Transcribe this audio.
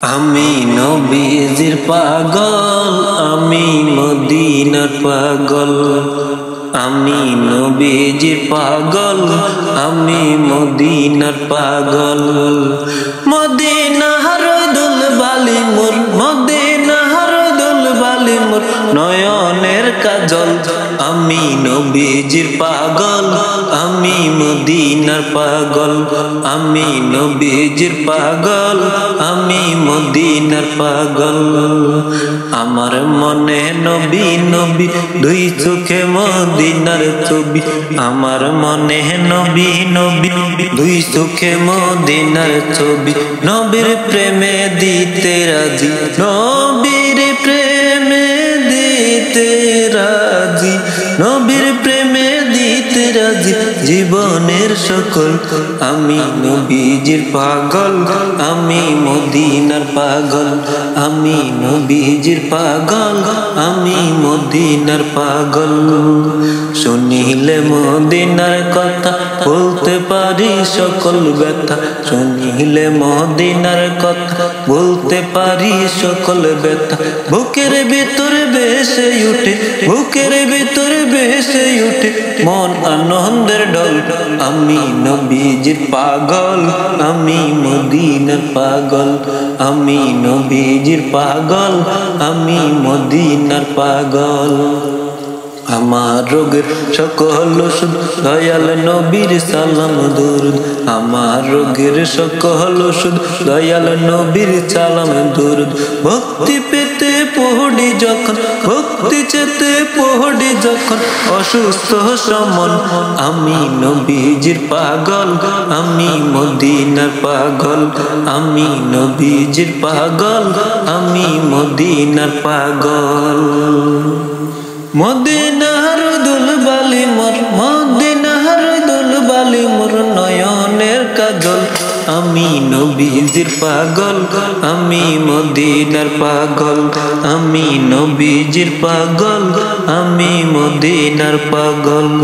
আমি নবীজির পাগল, আমি মদিনার পাগল। আমি নবীজির পাগল, আমি মদিনার পাগল। মদিনার দুলবালি মোর, মদিনার দুলবালি মোর নয়নের কাজল। আমি নবীজির পাগল, আমি মদিনার পাগল। আমি নবীজির পাগল, আমি মদিনার পাগল। আমার মনে নবী নবী, দুই চোখে মদিনার ছবি। আমার মনে নবী নবী, দুই চোখে মদিনার ছবি। নবীর প্রেমে দিতে রাজি, নবীর প্রেমে দিতে রাজি, নবীর প্রেমে দিতে রাজি জীবনের সকল। আমি নবীজির পাগল, আমি মদিনার পাগল। আমি নবীজির পাগল, আমি মদিনার পাগল। শুনিলে মদিনার কথা বলতে পারি সকল ব্যথা। শুনিলে মদিনার কথা বলতে পারি সকল ব্যথা। বুকের ভিতরে ভেসে উঠে, বুকের ভিতরে ভেসে উঠে মন আনন্দের ঢল। আমি নবীজির পাগল, আমি মদিনার পাগল। আমি নবীজির পাগল, আমি মদিনার পাগল। আমার রোগের সকল ওষুধ দয়াল নবীর সালাম দুরুদ। আমার রোগের সকল ওষুধ দয়াল নবীর সালাম দুরুদ। ভক্তি পেতে পড়ি যখন, ভক্তি চেতে পড়ি যখন অসুস্থ সমন। আমি নবীজির পাগল, আমি মদিনার পাগল। আমি নবীজির পাগল, আমি মদিনার পাগল। মদিনার দুলবালি মোর, মদিনার দুলবালি মোর নয়নের কাজল। আমি নবীজির পাগল, আমি মদিনার পাগল। আমি নবীজির পাগল, আমি মদিনার পাগল।